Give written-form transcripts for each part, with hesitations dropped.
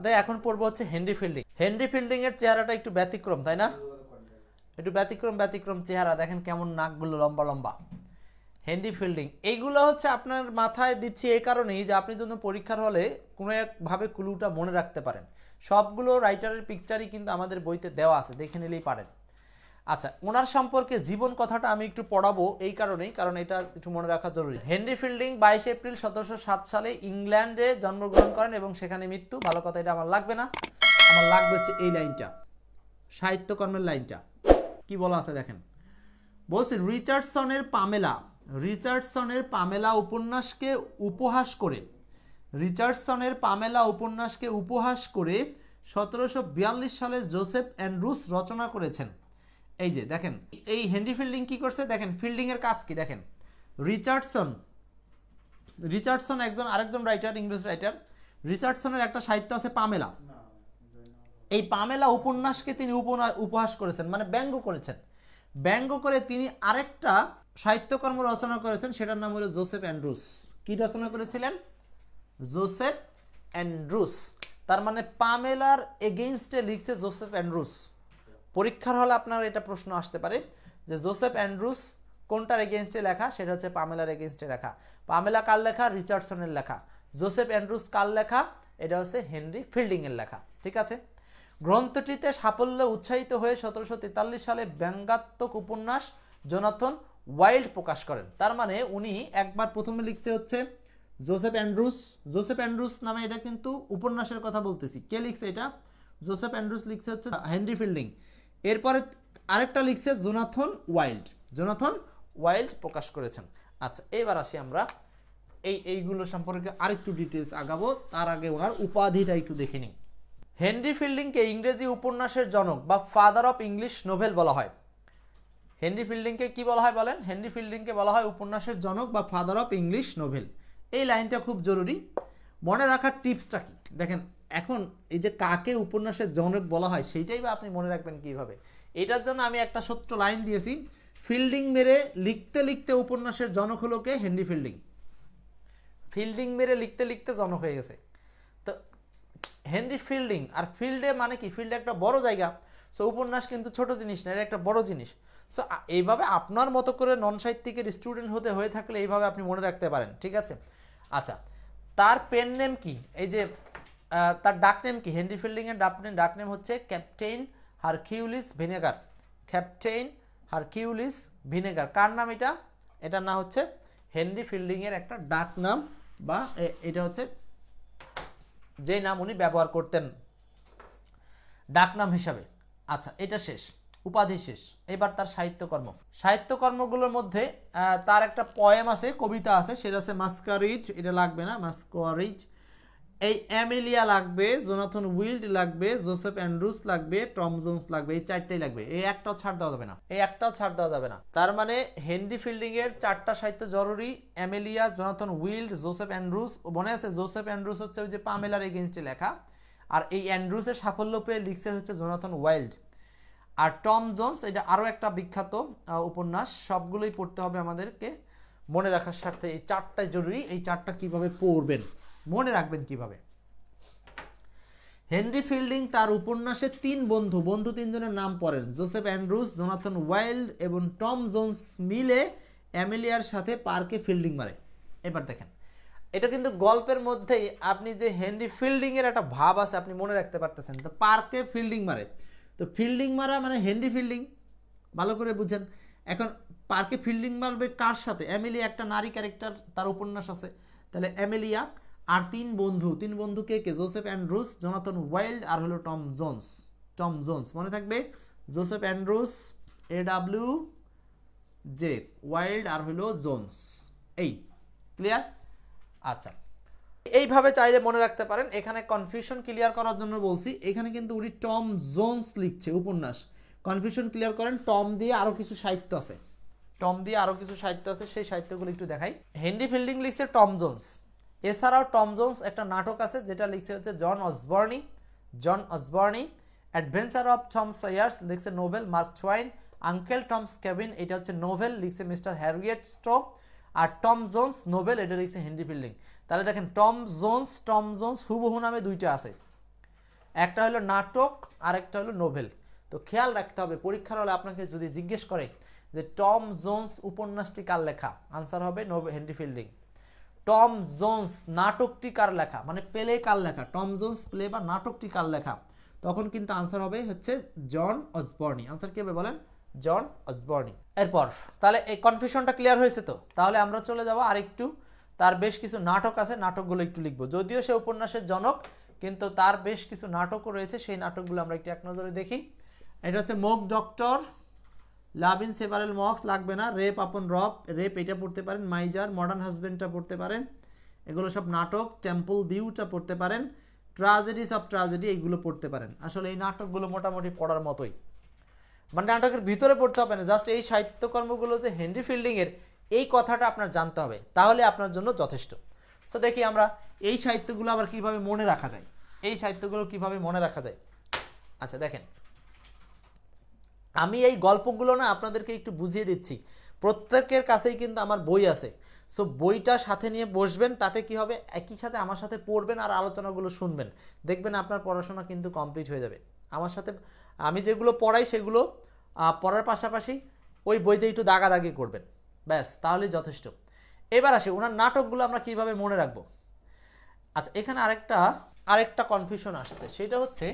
তাই এখন পড়বো হচ্ছে হেনরি ফিল্ডিং। হেনরি ফিল্ডিং এর চেহারাটা একটু ব্যতিক্রম, তাই না? একটু ব্যতিক্রম চেহারা, দেখেন কেমন নাকগুলো লম্বা লম্বা। হেনরি ফিল্ডিং এইগুলো হচ্ছে আপনার মাথায় দিচ্ছি এই কারণেই যে আপনি যদি পরীক্ষার হলে কোনো একভাবে ক্লুটা মনে রাখতে পারেন। সবগুলো রাইটারের পিকচারই কিন্তু আমাদের বইতে দেওয়া আছে, দেখে নিলেই পারেন। আচ্ছা, ওনার সম্পর্কে জীবন কথাটা আমি একটু পড়াবো এই কারণেই, কারণ এটা একটু মনে রাখা জরুরি। হেনরি ফিল্ডিং 22 এপ্রিল 1707 সালে ইংল্যান্ডে জন্মগ্রহণ করেন এবং সেখানে মৃত্যু। ভালো কথা, এটা আমার লাগবে না, আমার লাগবে হচ্ছে এই লাইনটা, সাহিত্যকর্মের লাইনটা। কি বলা আছে দেখেন, বলছে রিচার্ডসনের পামেলা উপন্যাসকে উপহাস করে 1742 সালে যোসেফ অ্যান্ড্রুস রচনা করেছেন। এই যে দেখেন, এই হেনরি ফিল্ডিং কি করছে দেখেন, ফিল্ডিং এর কাজ কি দেখেন। রিচার্ডসন আরেকজন রাইটার, ইংলিশ রাইটার। রিচার্ডসনের একটা সাহিত্য আছে পামেলা। এই পামেলা উপন্যাসকে তিনি উপহাস করেছেন, মানে ব্যঙ্গ করেছেন। ব্যঙ্গ করে তিনি আরেকটা সাহিত্যকর্ম রচনা করেছেন, সেটার নাম হলো যোসেফ অ্যান্ড্রুস। কি রচনা করেছিলেন? Joseph Andrews. তার মানে পামেলার এগেইনস্টে লিখছে যোসেফ অ্যান্ড্রুস। পরীক্ষার হলে আপনার এটা প্রশ্ন আসতে পারে যে যোসেফ অ্যান্ড্রুস কোনটার এগেইনস্টে লেখা, সেটা হচ্ছে পামেলার এগেইনস্টে লেখা। পামেলা কার লেখা? রিচার্ডসনের লেখা। যোসেফ অ্যান্ড্রুস কার লেখা? এটা হচ্ছে হেনরি ফিল্ডিং এর লেখা। ঠিক আছে। গ্রন্থটিতে সাফল্যে উৎসাহিত হয়ে 1743 সালে ব্যঙ্গাত্মক উপন্যাস জোনাথন ওয়াইল্ড প্রকাশ করেন। তার মানে উনি একবার প্রথমে লিখছে হচ্ছে যোসেফ অ্যান্ড্রুস নামে, এটা কিন্তু উপন্যাসের কথা বলতেছি। কে লিখছে এটা? যোসেফ অ্যান্ড্রুস লিখছে হচ্ছে হেনরি ফিল্ডিং। এরপরে আরেকটা লিখছে জোনাথন ওয়াইল্ড প্রকাশ করেছেন। আচ্ছা, এবার আসি আমরা এইগুলো সম্পর্কে আরেকটু ডিটেলস আগাবো, তার আগে ওনার উপাধিটা একটু দেখে নিই। হেনরি ফিল্ডিংকে ইংরেজি উপন্যাসের জনক বা ফাদার অফ ইংলিশ নোভেল বলা হয়। হেনরি ফিল্ডিংকে কি বলা হয় বলেন? হেনরি ফিল্ডিংকে বলা হয় উপন্যাসের জনক বা ফাদার অফ ইংলিশ নোভেল। এই লাইনটা খুব জরুরি, মনে রাখার টিপসটা কি দেখেন। এখন এই যে কাকে উপন্যাসের জনক বলা হয় সেইটাই বা আপনি মনে রাখবেন কিভাবে, এটার জন্য আমি একটা ছোট্ট লাইন দিয়েছি। ফিল্ডিং মেরে লিখতে উপন্যাসের জনক হলো কে? Henry fielding. ফিল্ডিং মেরে লিখতে জনক হয়ে গেছে। তো হেনরি ফিল্ডিং, আর ফিল্ডে মানে কি? ফিল্ডে একটা বড় জায়গা। সো উপন্যাস কিন্তু ছোট জিনিস না, এটা একটা বড় জিনিস। সো এইভাবে আপনার মতো করে নন সাহিত্যিকের স্টুডেন্ট হয়ে থাকলে এইভাবে আপনি মনে রাখতে পারেন। ঠিক আছে। আচ্ছা, তার পেন নেম কি? এই যে তার ডাক নেম কি? হেনরি ফিল্ডিং এর ডাক নেম হচ্ছে ক্যাপ্টেন হারকিউলিস ভিনেগার। কার নাম এটা? এটার নাম হচ্ছে হেনরি ফিল্ডিং এর একটা ডাক নাম, বা এটা হচ্ছে যে নাম উনি ব্যবহার করতেন ডাক নাম হিসাবে। আচ্ছা, এটা শেষ, উপাধি শেষ। এবার তার সাহিত্যকর্মগুলোর মধ্যে তার একটা পোয়েম আছে, কবিতা আছে, সেটা আছে মাস্কারিড। এটা লাগবে না, মাস্কারিড। এই অ্যামেলিয়া লাগবে, জোনাথন উইল্ড লাগবে, জোসেফ অ্যান্ড্রুস লাগবে, টম জোন্স লাগবে। এই চারটাই লাগবে, এই একটাও ছাড় দেওয়া যাবে না। তার মানে হেনরি ফিল্ডিং এর চারটা সাহিত্য জরুরি: Amelia, Jonathan wild, Joseph Andrews. মনে আছে জোসেফ অ্যান্ড্রুস হচ্ছে ওই যে পামেলার এগেইনস্টে লেখা, আর এই অ্যান্ড্রুসের সাফল্য পেয়ে লিখছে হচ্ছে জোনাথন ওয়াইল্ড। আর টম জোন্স, এটা আরও একটা বিখ্যাত উপন্যাস। সবগুলোই পড়তে হবে আমাদেরকে মনে রাখার স্বার্থে। এই চারটাই জরুরি। এই চারটা কিভাবে পড়বেন, মনে রাখবেন কিভাবে? হেনরি ফিল্ডিং তার উপন্যাসে তিনজনের নাম পড়েন: জোসেফ অ্যান্ড্রুস, জোনাথন ওয়াইল্ড এবং টম জোন্স মিলে অ্যামেলিয়ার সাথে পার্কে ফিল্ডিং মারে। এবার দেখেন, এটা কিন্তু গল্পের মধ্যেই আপনি যে হেনরি ফিল্ডিং এর একটা ভাব আছে আপনি মনে রাখতে পারতেছেন। তো পার্কে ফিল্ডিং মারে, তো ফিল্ডিং মারা মানে হেনরি ফিল্ডিং, ভালো করে বুঝেন। এখন পার্কে ফিল্ডিং মারবে কার সাথে? অ্যামেলিয়া, একটা নারী ক্যারেক্টার, তার উপন্যাস আছে। তাহলে অ্যামেলিয়া আর তিন বন্ধু কে? জোসেফ অ্যান্ড্রুস, জোনাথন ওয়াইল্ড আর হলো টম জোন্স। মনে থাকবে, Joseph Andrews AW J, Wild আর হলো জোন্স। এই ক্লিয়ার? আচ্ছা, এইভাবে চাইলে মনে রাখতে পারেন। এখানে কনফিউশন ক্লিয়ার করার জন্য বলছি, এখানে কিন্তু উনি টম জোন্স লিখছে উপন্যাস। কনফিউশন ক্লিয়ার করেন। টম দিয়ে আরও কিছু সাহিত্য আছে, সেই সাহিত্যগুলো একটু দেখাই। হেনরি ফিল্ডিং লিখছে টম জোন্স। এছাড়াও টম জোন্স একটা নাটক আছে যেটা লিখছে হচ্ছে জন অসবর্নি। অ্যাডভেঞ্চার অফ টম সয়ার্স লিখছে Nobel mark টুয়াইন। Uncle Tom's cabin, এটা হচ্ছে নোভেল, লিখছে মিস্টার হ্যারিয়েট স্ট্রো। আর টম জোন্স নোবেল, এটা লিখছে হেনরি ফিল্ডিং। তাহলে দেখেন টম জোন্স হুবহু নামে দুইটা আছে। একটা হলো নাটক আর একটা হলো নোভেল। তো খেয়াল রাখতে হবে পরীক্ষার হলে আপনাকে যদি জিজ্ঞেস করে যে টম জোন্স উপন্যাসটি কার লেখা, আনসার হবে হেনরি ফিল্ডিং। টম জোন্স নাটকটি কার লেখা, মানে প্লে কার লেখা, টম জোন্স প্লে বা নাটকটি কার লেখা, তখন কিন্তু আনসার হবে হচ্ছে জন অসবর্নি। আনসার কি হবে বলেন? জন অসবর্নি। এরপর তাহলে এই কনফিউশনটা ক্লিয়ার হয়েছে তো? তাহলে আমরা চলে যাব আরেকটু, তার বেশ কিছু নাটক আছে, নাটকগুলো একটু লিখবো। যদিও সে উপন্যাসের জনক, কিন্তু তার বেশ কিছু নাটকও রয়েছে, সেই নাটকগুলো আমরা একটু এক নজরে দেখি। এটা হচ্ছে মোক doctor, love in several Mox লাগবে না, রেপ আপন রব, রেপ এটা পড়তে পারেন, মাইজার, মডার্ন হাজবেন্ডটা পড়তে পারেন, এগুলো সব নাটক, টেম্পল ভিউটা পড়তে পারেন, ট্রাজেডিস অফ ট্রাজেডি এইগুলো পড়তে পারেন। আসলে এই নাটকগুলো মোটামুটি পড়ার মতোই, মানে নাটকের ভিতরে পড়তে হবে না, জাস্ট এই সাহিত্যকর্মগুলো যে হেনরি ফিল্ডিংয়ের এই কথাটা আপনার জানতে হবে, তাহলে আপনার জন্য যথেষ্ট। সো দেখি আমরা এই সাহিত্যগুলো আবার কিভাবে মনে রাখা যায়, এই সাহিত্যগুলো কিভাবে মনে রাখা যায়। আচ্ছা দেখেন, আমি এই গল্পগুলো না আপনাদেরকে একটু বুঝিয়ে দিচ্ছি। প্রত্যেকের কাছেই কিন্তু আমার বই আছে, সো বইটা সাথে নিয়ে বসবেন, তাতে কি হবে একই সাথে আমার সাথে পড়বেন আর আলোচনাগুলো শুনবেন, দেখবেন আপনার পড়াশোনা কিন্তু কমপ্লিট হয়ে যাবে। আমার সাথে আমি যেগুলো পড়াই সেগুলো পড়ার পাশাপাশি ওই বইতে একটু দাগাদাগি করবেন, ব্যাস তাহলেই যথেষ্ট। এবার আসি ওনার নাটকগুলো আমরা কিভাবে মনে রাখবো। আচ্ছা এখানে আরেকটা কনফিউশন আসছে, সেটা হচ্ছে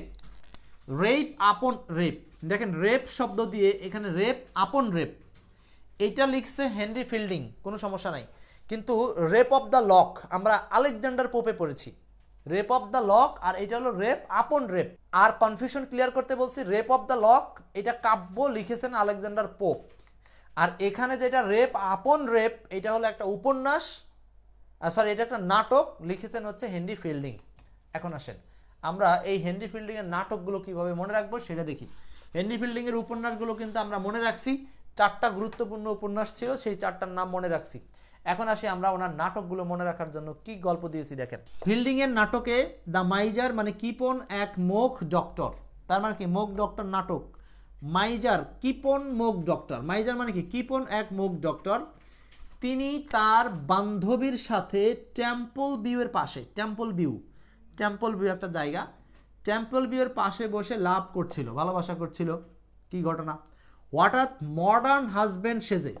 রেপ আপন রেপ। দেখেন রেপ শব্দ দিয়ে এখানে রেপ আপন রেপ এইটা লিখছে হেনরি ফিল্ডিং, কোনো সমস্যা নাই, কিন্তু রেপ অফ দ্য লক আমরা আলেকজান্ডার পোপে পড়েছি, রেপ অফ দ্য লক, আর এটা হলো রেপ আপন রেপ। আর কনফিউশন ক্লিয়ার করতে বলছি, রেপ অফ দ্য লক এটা কাব্য লিখেছেন আলেকজান্ডার পোপ, আর এখানে যেটা রেপ আপন রেপ এটা হলো একটা উপন্যাস, সরি এটা একটা নাটক, লিখেছেন হচ্ছে হেনরি ফিল্ডিং। এখন আসেন আমরা এই হেনরি ফিল্ডিংয়ের নাটকগুলো কিভাবে মনে রাখবো সেটা দেখি। হেনরি ফিল্ডিংয়ের উপন্যাসগুলো কিন্তু আমরা মনে রাখছি, 4টা গুরুত্বপূর্ণ উপন্যাস ছিল, সেই 4টার নাম মনে রাখছি। এখন আসি আমরা ওনার নাটকগুলো মনে রাখার জন্য কি গল্প দিয়েছি দেখেন। ফিল্ডিংয়ের নাটকে দ্য মাইজার মানে কিপন এক মোক ডক্টর, তার মানে কি মোক ডক্টর নাটক, মাইজার কিপন মোক ডক্টর, মাইজার মানে কি কিপন এক মোক ডক্টর, তিনি তার বান্ধবীর সাথে টেম্পল ভিউয়ের পাশে, টেম্পল ভিউ একটা জায়গা, টেম্পল ভিউয়ের পাশে বসে লাভ করছিল, ভালোবাসা করছিল। কি ঘটনা? হঠাৎ মডার্ন হাজবেন্ড সেজে,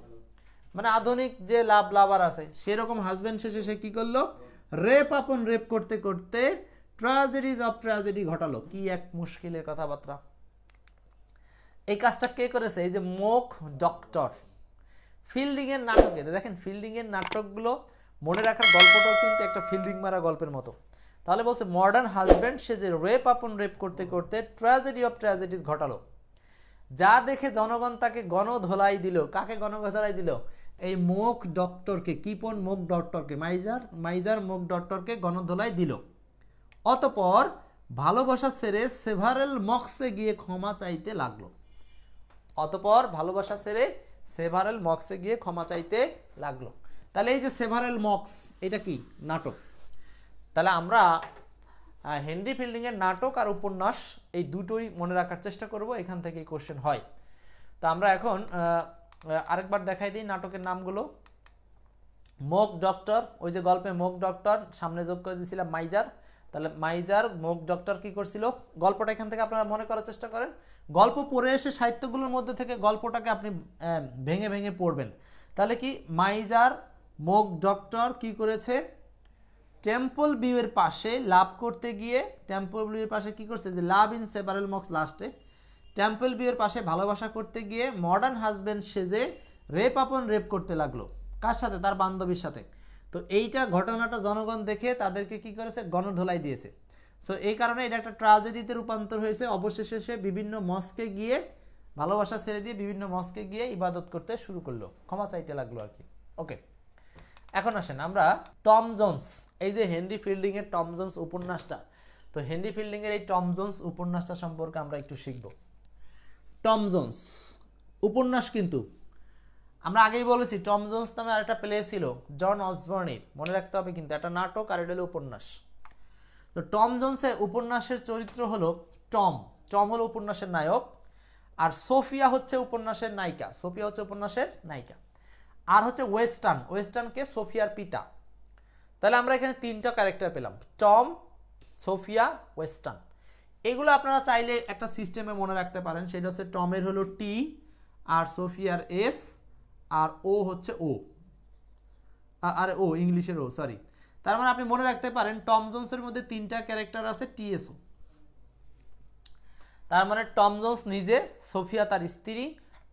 মানে আধুনিক যে লাভার আছে সেরকম হাজবেন্ড সেজে সে কি করলো, রেপ আপন রেপ করতে করতে ট্র্যাজেডিজ অফ ট্র্যাজেডি ঘটালো। কি এক মুশকিলের কথাবার্তা। এই কাজটা কে করেছে? এই যে মোক ডক্টর। ফিল্ডিংয়ের নাটকে দেখেন, ফিল্ডিংয়ের নাটকগুলো মনে রাখার গল্পটাও কিন্তু একটা ফিল্ডিং মারা গল্পের মতো। তাহলে বলছে মডার্ন হাজব্যান্ড সে যে রেপ আপন রেপ করতে করতে ট্র্যাজেডি অফ ট্র্যাজেডিস ঘটালো, যা দেখে জনগণ তাকে গণধোলাই দিল। কাকে গণধোলাই দিল? এই মোক ডক্টরকে, কিপন মোক ডক্টরকে, মাইজার মোক ডক্টরকে গণধোলাই দিল। অতঃপর ভালোবাসা ছেড়ে সেভারেল মক্সে গিয়ে ক্ষমা চাইতে লাগলো। অতঃপর ভালোবাসা ছেড়ে সেভারেল মক্সে গিয়ে ক্ষমা চাইতে লাগলো। তাহলে এই যে সেভারেল মক্স এটা কি? নাটক। তাহলে আমরা হেনরি ফিল্ডিংয়ের নাটক আর উপন্যাস এই দুটোই মনে রাখার চেষ্টা করব, এখান থেকে কোশ্চেন হয়। তো আমরা এখন আরেকবার দেখাই দিই নাটকের নামগুলো। মোক ডক্টর, ওই যে গল্পে মোক ডক্টর সামনে যোগ করে দিয়েছিলাম মাইজার, তাহলে মাইজার মোক ডক্টর কি করছিল, গল্পটা এখান থেকে আপনারা মনে করার চেষ্টা করেন। গল্প পড়ে এসে সাহিত্যগুলোর মধ্যে থেকে গল্পটাকে আপনি ভেঙে ভেঙে পড়বেন। তাহলে কি মাইজার মোক ডক্টর কি করেছে, টেম্পল ভিউয়ের পাশে লাভ করতে গিয়ে, টেম্পল ভিউয়ের পাশে কি করছে, যে লাভ ইন সেভারেল মক্স লাস্টে, টেম্পল ভিউয়ের পাশে ভালোবাসা করতে গিয়ে মডার্ন হাজবেন্ড সেজে রেপ আপন রেপ করতে লাগলো। কার সাথে? তার বান্ধবীর সাথে। তো এইটা ঘটনাটা জনগণ দেখে তাদেরকে কি করেছে, গণধোলাই দিয়েছে। সো এই কারণে এটা একটা ট্র্যাজেডিতে রূপান্তর হয়েছে। অবশেষে সে বিভিন্ন মস্কে গিয়ে, ভালোবাসা ছেড়ে দিয়ে বিভিন্ন মস্কে গিয়ে ইবাদত করতে শুরু করলো, ক্ষমা চাইতে লাগলো আর কি। ওকে, এখন আসেন আমরা টম জোন্স, এই যে হেনরি ফিল্ডিংয়ের টম জোন্স উপন্যাসটা, তো হেনরি ফিল্ডিংয়ের এই টম জোন্স উপন্যাসটা সম্পর্কে আমরা একটু শিখব। টম জোন্স উপন্যাস কিন্তু আমরা আগেই বলেছি, টম জোন্স নামে আরেকটা প্লে ছিল জন অসবর্নের, মনে রাখতে হবে কিন্তু, একটা নাটক আর এটা হলো উপন্যাস। তো টম জোন্সের উপন্যাসের চরিত্র হলো টম। টম হলো উপন্যাসের নায়ক, আর সোফিয়া হচ্ছে উপন্যাসের নায়িকা। সোফিয়া হচ্ছে উপন্যাসের নায়িকা, আর হচ্ছে ওয়েস্টার্ন, ওয়েস্টার্নকে সোফিয়ার পিতা। তাহলে আমরা এখানে 3টা ক্যারেক্টার পেলাম, টম, সোফিয়া, ওয়েস্টার্ন। এগুলো আপনারা চাইলে একটা সিস্টেমে মনে রাখতে পারেন, সেটা হচ্ছে টমের হলো টি, আর সোফিয়ার এস, আর ও হচ্ছে ও, আর ও ইংলিশের ও, সরি। তার মানে আপনি মনে রাখতে পারেন টম জোন্সের মধ্যে 3টা ক্যারেক্টার আছে টিএসও। তার মানে টম জোন্স নিজে, সোফিয়া তার স্ত্রী,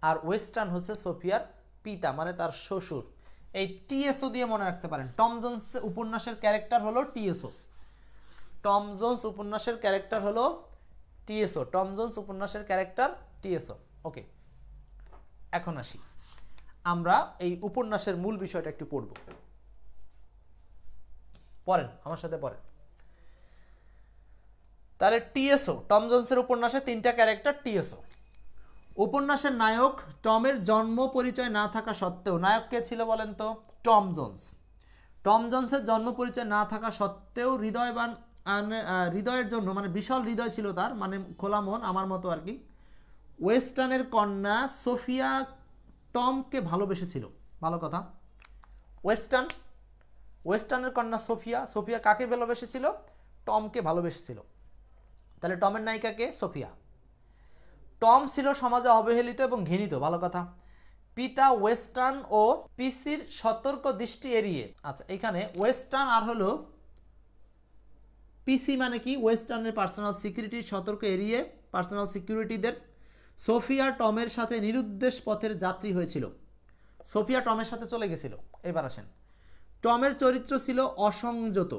আর ওয়েস্টার্ন হচ্ছে সোফিয়ার পিতা মানে তার শ্বশুর। এই টিএসও দিয়ে মনে রাখতে পারেন। টম জোন্স উপন্যাসের ক্যারেক্টার হলো টিএসও। টম জোন্স উপন্যাসের ক্যারেক্টার হলো টিএসও। টম জোন্স উপন্যাসের ক্যারেক্টার টিএসও। ওকে, এখন আসি আমরা এই উপন্যাসের মূল বিষয়টা একটু পড়ব। পড়েন আমার সাথে, পড়েন। তাহলে টিএসও, টম জোন্সের উপন্যাসে 3টা ক্যারেক্টার টিএসও। উপন্যাসের নায়ক টমের জন্ম পরিচয় না থাকা সত্ত্বেও, নায়ক কে ছিল বলেন তো? Tom Jones. টম জোন্সের জন্ম পরিচয় না থাকা সত্ত্বেও হৃদয়বান, হৃদয়ের জন্য মানে বিশাল হৃদয় ছিল তার, মানে খোলা মন, আমার মতো আর কি। ওয়েস্টার্নের কন্যা সোফিয়া টমকে ভালোবেসেছিল। ভালো কথা। ওয়েস্টার্নের কন্যা সোফিয়া, সোফিয়া কাকে ভালোবেসেছিল? টমকে ভালোবেসেছিল। তাহলে টমের নায়িকাকে সোফিয়া। টম ছিল সমাজে অবহেলিত এবং ঘৃণিত। ভালো কথা। পিতা ওয়েস্টার্ন ও পিসির সতর্ক দৃষ্টি এড়িয়ে, আচ্ছা এখানে ওয়েস্টার্ন আর হলো পিসি মানে কি? ওয়েস্টার্নের পার্সোনাল সিকিউরিটি সতর্ক এড়িয়ে, পার্সোনাল সিকিউরিটিদের সোফিয়া টমের সাথে নিরুদ্দেশ পথের যাত্রী হয়েছিল। সোফিয়া টমের সাথে চলে গেছিল। এবার আসেন, টমের চরিত্র ছিল অসংযত,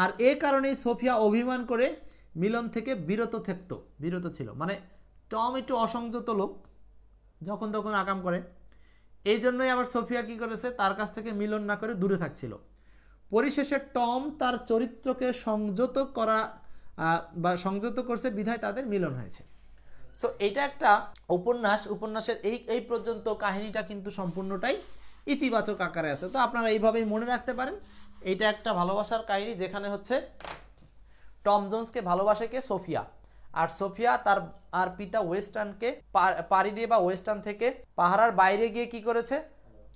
আর এ কারণেই সোফিয়া অভিমান করে মিলন থেকে বিরত ছিল। মানে টম একটু অসংযত লোক, যখন তখন আকাম করে। এই জন্যই আবার সোফিয়া কি করেছে? তার কাছ থেকে মিলন না করে দূরে থাকছিল। পরিশেষে টম তার চরিত্রকে সংযত করছে, বিধায় তাদের মিলন হয়েছে। সো এইটা একটা উপন্যাস। উপন্যাসের এই পর্যন্ত কাহিনীটা কিন্তু সম্পূর্ণটাই ইতিবাচক আকারে আছে। তো আপনারা এইভাবেই মনে রাখতে পারেন, এইটা একটা ভালোবাসার কাহিনী, যেখানে হচ্ছে টম জোন্সকে ভালোবাসে কে? সোফিয়া। আর সোফিয়া তার আর পিতা ওয়েস্টার্নকে পাড়ি দিয়ে বা ওয়েস্টার্ন থেকে পাহাড়ের বাইরে গিয়ে কি করেছে?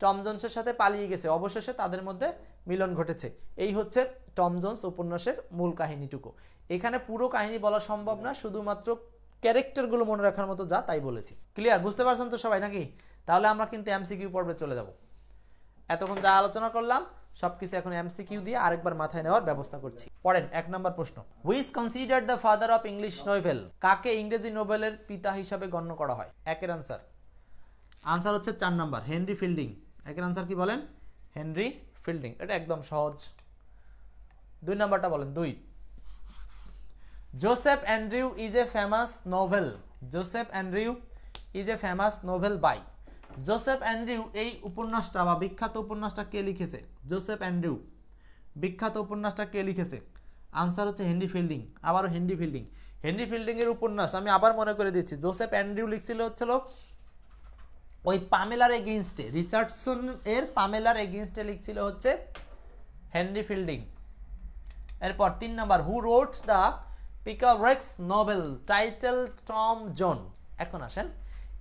টম জোন্সের সাথে পালিয়ে গেছে। অবশেষে তাদের মধ্যে মিলন ঘটেছে। এই হচ্ছে টম জোন্স উপন্যাসের মূল কাহিনীটুকু। এখানে পুরো কাহিনী বলা সম্ভব না, শুধুমাত্র ক্যারেক্টারগুলো মনে রাখার মতো যা তাই বলেছি। ক্লিয়ার? বুঝতে পারছেন তো সবাই নাকি? তাহলে আমরা কিন্তু এমসিকিউ পর্বে চলে যাব। এতক্ষণ যা আলোচনা করলাম সবকিছু এখন এমসিকিউ দিয়ে আরেকবার মাথায় নেওয়ার ব্যবস্থা করছি। পড়েন 1 নম্বর প্রশ্ন। Who is considered the father of English novel? কাকে ইংরেজি নোবেলের পিতা হিসাবে গণ্য করা হয়? একের আনসার হচ্ছে 4 নম্বর, হেনরি ফিল্ডিং। একের আনসার কি বলেন? Henry Fielding. এটা একদম সহজ। 2 নম্বরটা বলেন। 2, Joseph Andrew is a famous novel. Joseph Andrew is a famous novel by. Joseph Andrew এই উপন্যাসটা বা বিখ্যাত উপন্যাসটা কে লিখেছে? জোসেফ অ্যান্ড্রিউ বিখ্যাত উপন্যাসটা কে লিখেছে? আনসার হচ্ছে হেনরি ফিল্ডিং। আবারও হেনরি ফিল্ডিং। হেনরি ফিল্ডিং এর উপন্যাস আমি আবার মনে করে দিচ্ছি। জোসেফ অ্যান্ড্রিউ লিখছিল হচ্ছিল ওই পামেলার এগেইনস্টে, রিচার্ডসন এর পামেলার এগেইনস্টে লিখছিল হচ্ছে হেনরি ফিল্ডিং। এরপর 3 number, who wrote the picaresque novel title Tom John. এখন আসেন,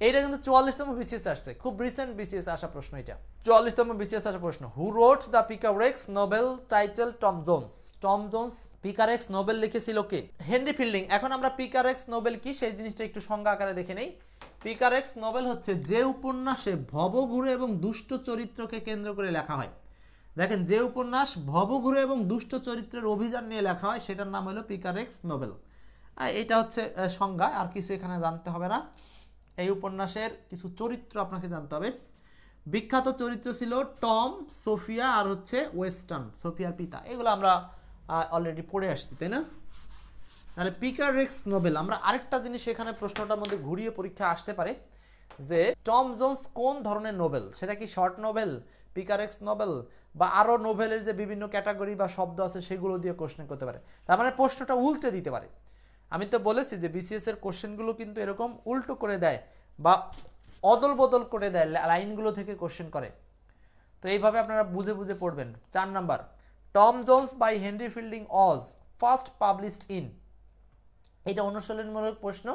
এইটা কিন্তু 44তম বিসিএস আসছে, খুব রিসেন্ট বিসিএস আসা প্রশ্ন। এটা 44তম বিসিএস আসা প্রশ্ন। Who wrote the picaresque novel title Tom Jones. Tom Jones picaresque novel লিখেছিল কে? Henry fielding. এখন আমরা পিকারেক্স নোবেল কি সেই জিনিসটা একটু সংজ্ঞা আকারে দেখে নেই। পিকারেক্স নোবেল হচ্ছে যে উপন্যাসে ভবঘুরে এবং দুষ্ট চরিত্রকে কেন্দ্র করে লেখা হয়। দেখেন, যে উপন্যাস ভবঘুরে এবং দুষ্ট চরিত্রের অভিযান নিয়ে লেখা হয় সেটার নাম হলো পিকারেক্স নোবেল। এটা হচ্ছে সংজ্ঞা, আর কিছু এখানে জানতে হবে না। এই উপন্যাসের কিছু চরিত্র আপনাকে জানতে হবে। বিখ্যাত চরিত্র ছিল টম, সোফিয়া আর হচ্ছে ওয়েস্টার্ন, সোফিয়ার পিতা। এগুলো আমরা অলরেডি পড়ে আসছি, তাই না? তাহলে পিকারেক্স নোবেল। আমরা আরেকটা জিনিস এখানে প্রশ্নটার মধ্যে ঘুরিয়ে পরীক্ষা আসতে পারে যে টম জোন্স কোন ধরনের নোবেল? সেটা কি শর্ট নোবেল, পিকারেক্স নোবেল, বা আরও নোবেলের যে বিভিন্ন ক্যাটাগরি বা শব্দ আছে সেগুলো দিয়ে কোশ্চেন করতে পারে। তার মানে প্রশ্নটা উল্টে দিতে পারে। আমি তো বলেছি যে বিসিএস এর কোশ্চেনগুলো কিন্তু এরকম উল্টো করে দেয় বা অদল বদল করে দেয়, লাইনগুলো থেকে কোশ্চেন করে। তো এইভাবে আপনারা বুঝে বুঝে পড়বেন। 4 number, Tom Jones by Henry Fielding was first published in. এটা অনুশীলনমূলক প্রশ্ন,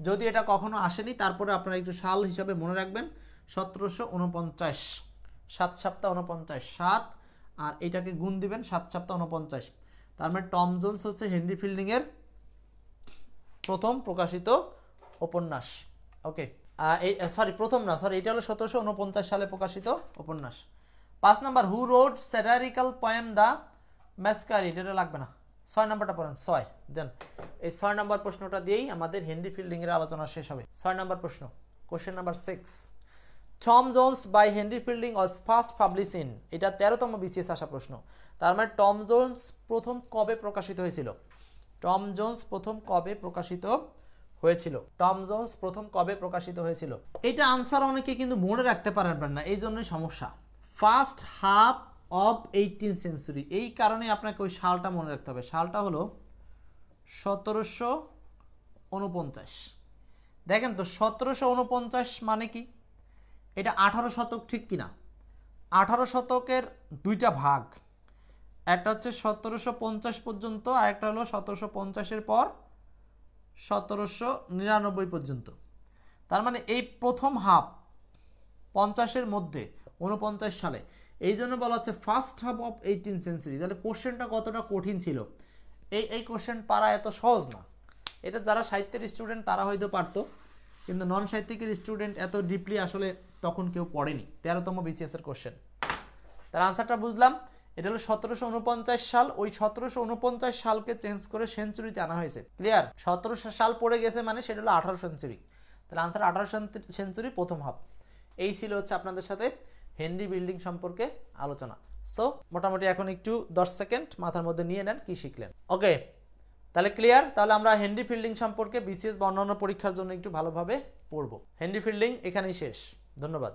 যদি এটা কখনো আসেনি তারপরে আপনারা একটু সাল হিসাবে মনে রাখবেন। 1749, 7 সপ্তাহ 49, 7 আর এটাকে গুণ দিবেন 7 সপ্তাহ 49। তার মানে টম জোন্স হচ্ছে হেনরি ফিল্ডিং এর প্রথম প্রকাশিত উপন্যাস। ওকে, প্রথম না, এটা হলো 1749 সালে প্রকাশিত উপন্যাস। 5 number, who wrote satirical poem the masquerade, এটা লাগবে না। 6 নাম্বারটা পড়েন, 6 দেন। এই 6 নাম্বার প্রশ্নটা দিয়েই আমাদের হেনরি ফিল্ডিং এর আলোচনা শেষ হবে। 6 নাম্বার প্রশ্ন, question number 6, Tom Jones by Henry Fielding was first publish in, এটা 13তম বিসিএস আসা প্রশ্ন। তার মানে টম জোন্স প্রথম কবে প্রকাশিত হয়েছিল? টম জোন্স প্রথম কবে প্রকাশিত হয়েছিল? টম জোন্স প্রথম কবে প্রকাশিত হয়েছিল? এটা আনসার অনেকে কিন্তু মনে রাখতে পারবেন না, এই জন্যই সমস্যা। First half of 18th century, এই কারণে আপনাকে ওই সালটা মনে রাখতে হবে। সালটা হলো 1749। দেখেন তো 1749 মানে কি? এটা 18 শতক, ঠিক কিনা? 18 শতকের দুইটা ভাগ, একটা হচ্ছে 1750 পর্যন্ত, আর একটা হলো 1750-এর পর 1799 পর্যন্ত। তার মানে এই প্রথম হাফ 50-এর মধ্যে 49 সালে, এই জন্য বলা হচ্ছে first half of 18th century. তাহলে কোশ্চেনটা কতটা কঠিন ছিল, এই কোশ্চেন পারা এত সহজ না। এটা যারা সাহিত্যের স্টুডেন্ট তারা হয়তো পারতো, কিন্তু নন সাহিত্যিকের স্টুডেন্ট এত ডিপলি আসলে তখন কেউ পড়েনি। 13তম বিসিএস এর কোশ্চেন। তার আনসারটা বুঝলাম, এটা হলো 1749 সাল। ওই 1749 সালকে চেঞ্জ করে সেঞ্চুরিতে আনা হয়েছে। ক্লিয়ার? 17 সাল পড়ে গেছে মানে সেটা হলো 18 সেঞ্চুরি। তাহলে আনসার 18 সেঞ্চুরি প্রথম হাফ। এই ছিল হচ্ছে আপনাদের সাথে হেনরি ফিল্ডিং সম্পর্কে আলোচনা। সো মোটামুটি এখন একটু 10 সেকেন্ড মাথার মধ্যে নিয়ে নেন কি শিখলেন। ওকে, তাহলে ক্লিয়ার? তাহলে আমরা হেনরি ফিল্ডিং সম্পর্কে বিসিএস বা অন্যান্য পরীক্ষার জন্য একটু ভালোভাবে পড়ব। হেনরি ফিল্ডিং এখানেই শেষ। ধন্যবাদ।